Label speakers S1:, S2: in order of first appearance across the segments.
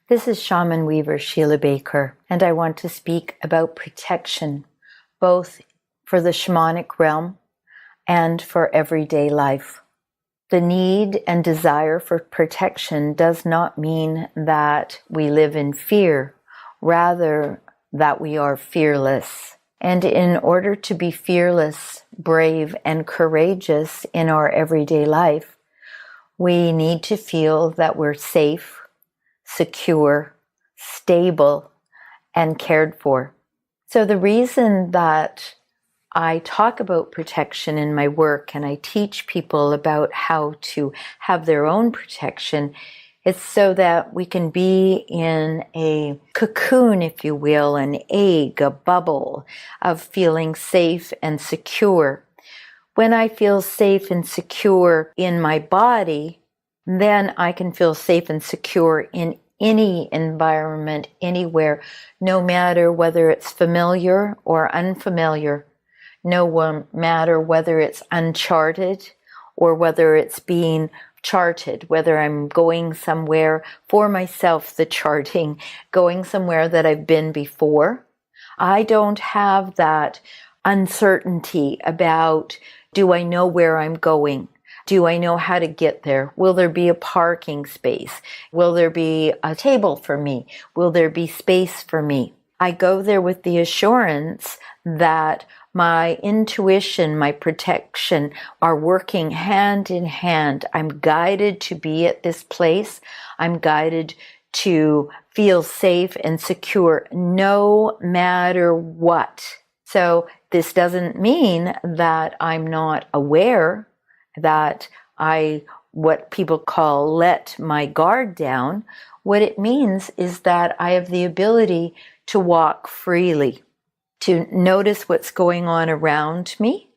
S1: This is ShamanWeaver Shiela Baker, and I want to speak about protection, both for the shamanic realm and for everyday life. The need and desire for protection does not mean that we live in fear, rather that we are fearless. And in order to be fearless, brave, and courageous in our everyday life, we need to feel that we're safe, secure, stable, and cared for. So the reason that I talk about protection in my work and I teach people about how to have their own protection is so that we can be in a cocoon, if you will, an egg, a bubble of feeling safe and secure. When I feel safe and secure in my body, then I can feel safe and secure in any environment, anywhere, no matter whether it's familiar or unfamiliar, no matter whether it's uncharted or whether it's being charted, whether I'm going somewhere for myself, the charting, going somewhere that I've been before. I don't have that uncertainty about, do I know where I'm going? Do I know how to get there? Will there be a parking space? Will there be a table for me? Will there be space for me? I go there with the assurance that my intuition, my protection are working hand in hand. I'm guided to be at this place. I'm guided to feel safe and secure no matter what. So this doesn't mean that I'm not aware, that I, what people call, let my guard down. What it means is that I have the ability to walk freely, to notice what's going on around me,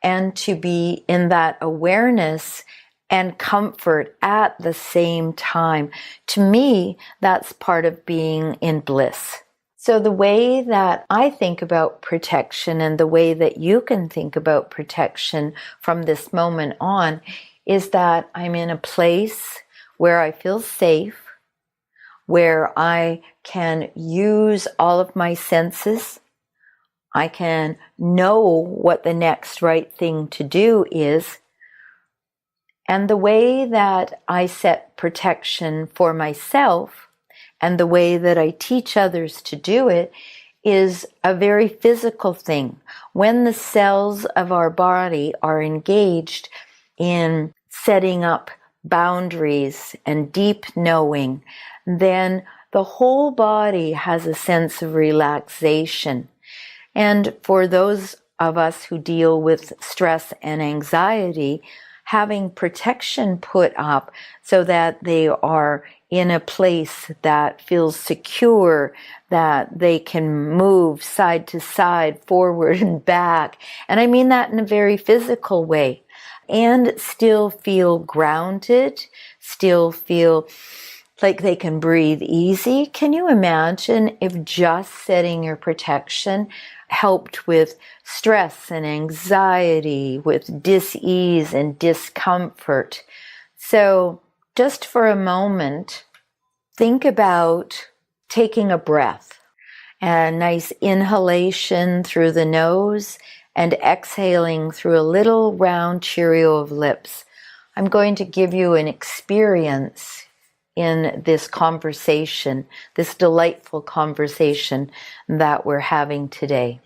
S1: and to be in that awareness and comfort at the same time. To me, that's part of being in bliss. So the way that I think about protection and the way that you can think about protection from this moment on is that I'm in a place where I feel safe, where I can use all of my senses. I can know what the next right thing to do is. And the way that I set protection for myself and the way that I teach others to do it is a very physical thing. When the cells of our body are engaged in setting up boundaries and deep knowing, then the whole body has a sense of relaxation. And for those of us who deal with stress and anxiety, having protection put up so that they are in a place that feels secure, that they can move side to side, forward and back. And I mean that in a very physical way. And still feel grounded, still feel like they can breathe easy. Can you imagine if just setting your protection helped with stress and anxiety, with dis-ease and discomfort? So just for a moment, think about taking a breath, a nice inhalation through the nose and exhaling through a little round Cheerio of lips. I'm going to give you an experience in this conversation, this delightful conversation that we're having today.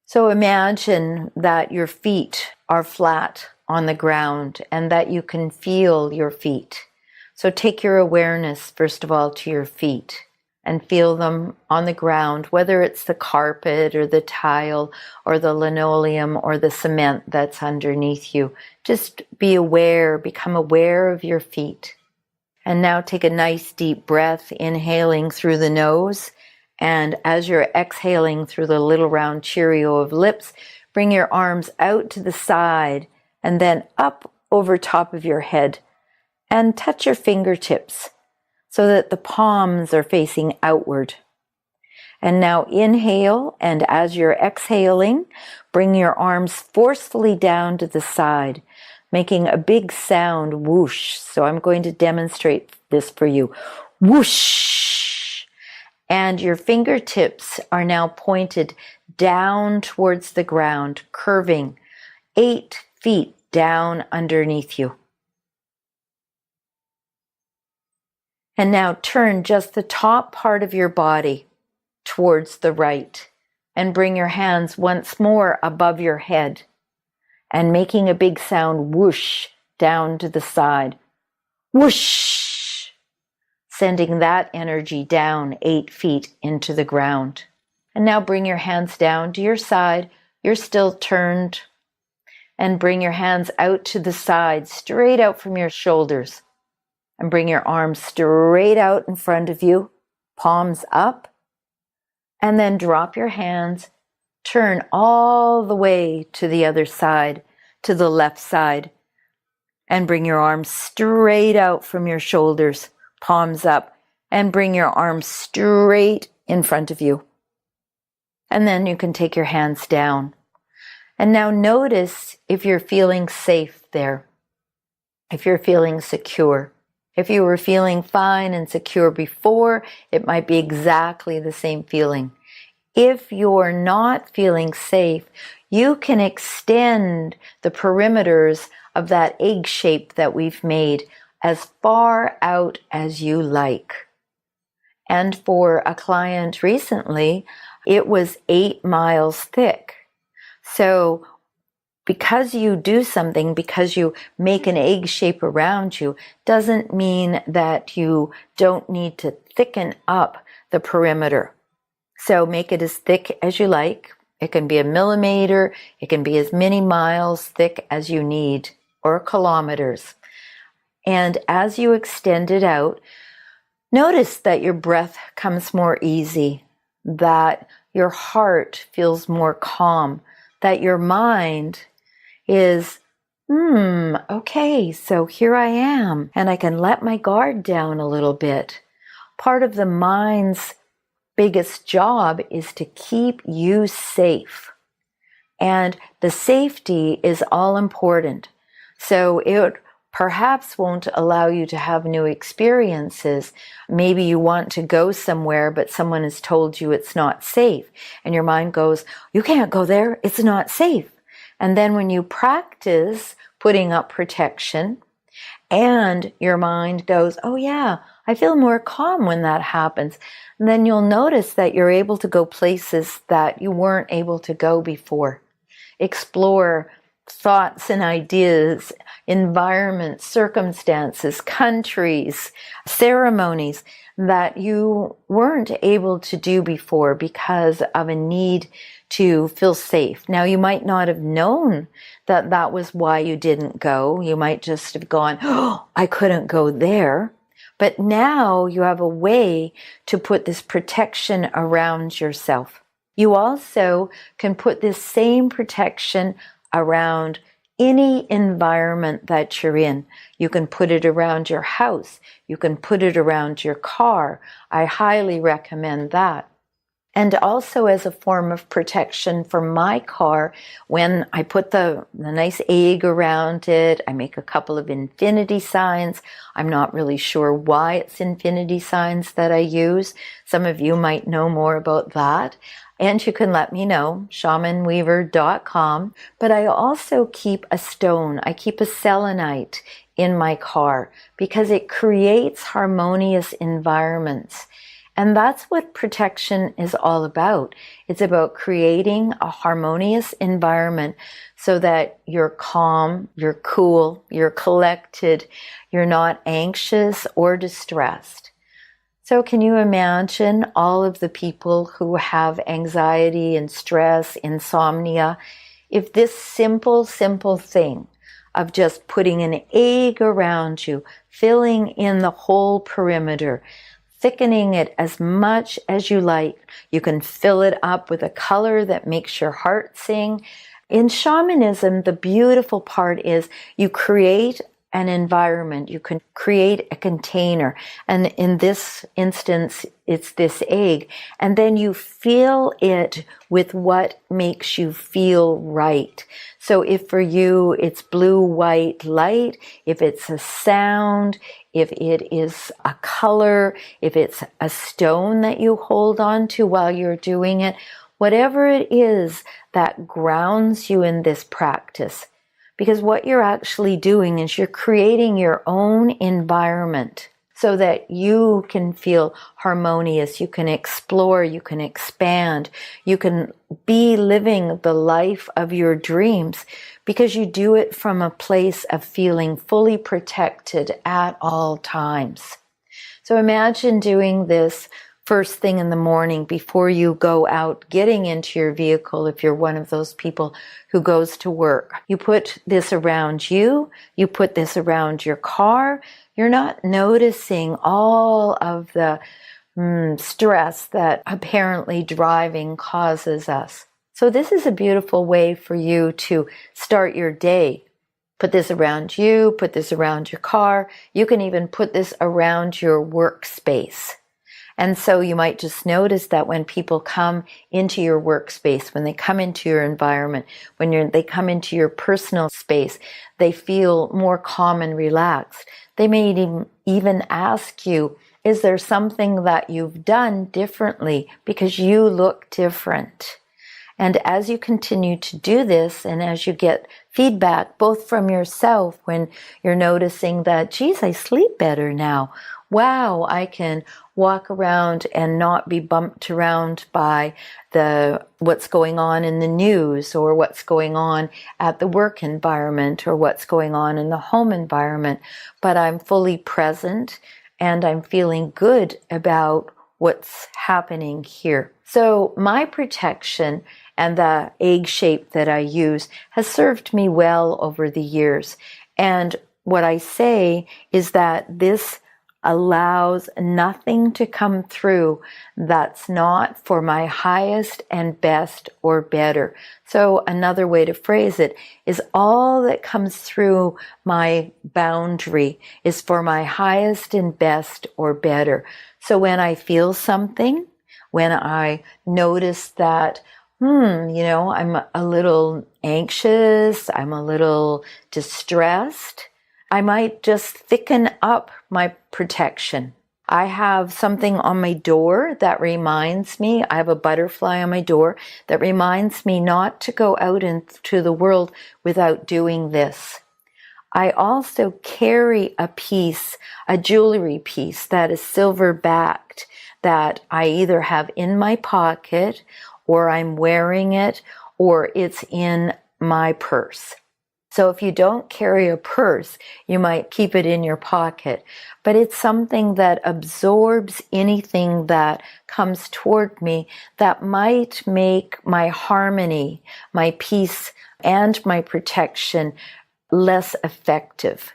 S1: So imagine that your feet are flat on the ground and that you can feel your feet. So take your awareness, first of all, to your feet and feel them on the ground, whether it's the carpet or the tile or the linoleum or the cement that's underneath you. Just be aware, become aware of your feet. And now take a nice deep breath, inhaling through the nose. And as you're exhaling through the little round Cheerio of lips, bring your arms out to the side and then up over top of your head and touch your fingertips so that the palms are facing outward. And now inhale, and as you're exhaling, bring your arms forcefully down to the side, making a big sound, whoosh. So I'm going to demonstrate this for you. whoosh. And your fingertips are now pointed down towards the ground, curving 8 feet down underneath you. And now turn just the top part of your body towards the right and bring your hands once more above your head and making a big sound whoosh down to the side. Whoosh! Sending that energy down 8 feet into the ground. And now bring your hands down to your side. You're still turned. And bring your hands out to the side, straight out from your shoulders. And bring your arms straight out in front of you, palms up. And then drop your hands, turn all the way to the other side, to the left side. And bring your arms straight out from your shoulders, palms up. And bring your arms straight in front of you. And then you can take your hands down. And now notice if you're feeling safe there, if you're feeling secure. If you were feeling fine and secure before, it might be exactly the same feeling. If you're not feeling safe, you can extend the perimeters of that egg shape that we've made as far out as you like. And for a client recently, it was 8 miles thick. So because you do something, because you make an egg shape around you, doesn't mean that you don't need to thicken up the perimeter. So make it as thick as you like. It can be a millimeter. It can be as many miles thick as you need, or kilometers. And as you extend it out, notice that your breath comes more easy, that your heart feels more calm, that your mind is, okay, so here I am, and I can let my guard down a little bit. Part of the mind's biggest job is to keep you safe. And the safety is all important. So it perhaps won't allow you to have new experiences. Maybe you want to go somewhere, but someone has told you it's not safe. And your mind goes, you can't go there, it's not safe. And then when you practice putting up protection and your mind goes, oh yeah, I feel more calm when that happens. And then you'll notice that you're able to go places that you weren't able to go before. Explore thoughts and ideas, environments, circumstances, countries, ceremonies that you weren't able to do before because of a need to feel safe. Now, you might not have known that that was why you didn't go. You might just have gone, oh, I couldn't go there. But now you have a way to put this protection around yourself. You also can put this same protection around any environment that you're in. You can put it around your house. You can put it around your car. I highly recommend that. And also as a form of protection for my car, when I put the nice egg around it, I make a couple of infinity signs. I'm not really sure why it's infinity signs that I use. Some of you might know more about that. And you can let me know, ShamanWeaver.com. But I also keep a stone. I keep a selenite in my car because it creates harmonious environments. And that's what protection is all about. It's about creating a harmonious environment so that you're calm, you're cool, you're collected, you're not anxious or distressed. So can you imagine all of the people who have anxiety and stress, insomnia, if this simple thing of just putting an egg around you, filling in the whole perimeter, thickening it as much as you like. You can fill it up with a color that makes your heart sing. In shamanism, the beautiful part is you create an environment. You can create a container. And in this instance, it's this egg, and then you fill it with what makes you feel right. So if for you it's blue, white, light, if it's a sound, if it is a color, if it's a stone that you hold on to while you're doing it, whatever it is that grounds you in this practice. Because what you're actually doing is you're creating your own environment so that you can feel harmonious, you can explore, you can expand, you can be living the life of your dreams, because you do it from a place of feeling fully protected at all times. So imagine doing this first thing in the morning before you go out, getting into your vehicle if you're one of those people who goes to work. You put this around you put this around your car. You're not noticing all of the stress that apparently driving causes us. So this is a beautiful way for you to start your day. Put this around you, put this around your car. You can even put this around your workspace. And so you might just notice that when people come into your workspace, when they come into your environment, when they come into your personal space, they feel more calm and relaxed. They may even ask you, is there something that you've done differently because you look different? And as you continue to do this, and as you get feedback both from yourself when you're noticing that, geez, I sleep better now. Wow, I can walk around and not be bumped around by what's going on in the news, or what's going on at the work environment, or what's going on in the home environment, but I'm fully present and I'm feeling good about what's happening here. So my protection and the egg shape that I use has served me well over the years. And what I say is that this allows nothing to come through that's not for my highest and best or better. So another way to phrase it is, all that comes through my boundary is for my highest and best or better. So when I feel something, when I notice that, I'm a little anxious, I'm a little distressed, I might just thicken up my protection. I have something on my door that reminds me, I have a butterfly on my door that reminds me not to go out into the world without doing this. I also carry a piece, a jewelry piece that is silver backed, that I either have in my pocket, or I'm wearing it, or it's in my purse. So if you don't carry a purse, you might keep it in your pocket, but it's something that absorbs anything that comes toward me that might make my harmony, my peace, and my protection less effective.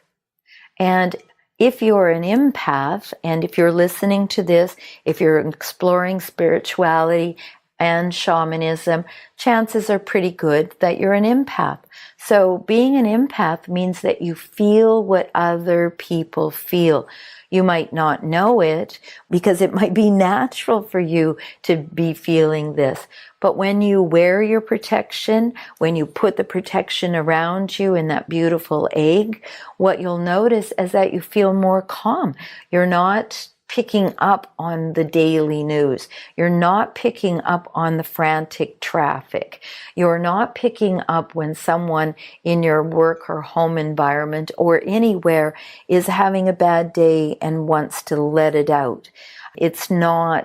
S1: And if you're an empath, and if you're listening to this, if you're exploring spirituality and shamanism, chances are pretty good that you're an empath. So being an empath means that you feel what other people feel. You might not know it because it might be natural for you to be feeling this. But when you wear your protection, when you put the protection around you in that beautiful egg, what you'll notice is that you feel more calm. You're not picking up on the daily news. You're not picking up on the frantic traffic. You're not picking up when someone in your work or home environment or anywhere is having a bad day and wants to let it out. It's no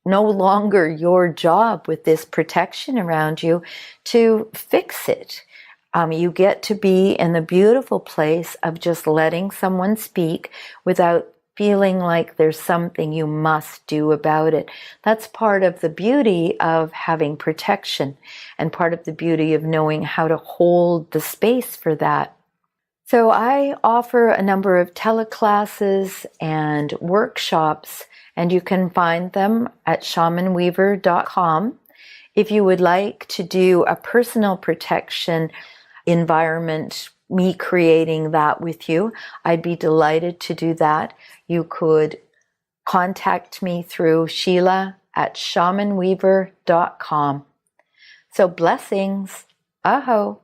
S1: longer your job with this protection around you to fix it. You get to be in the beautiful place of just letting someone speak without feeling like there's something you must do about it. That's part of the beauty of having protection, and part of the beauty of knowing how to hold the space for that. So I offer a number of teleclasses and workshops, and you can find them at ShamanWeaver.com. If you would like to do a personal protection environment, me creating that with you, I'd be delighted to do that. You could contact me through Sheila at ShamanWeaver.com. So blessings. Aho.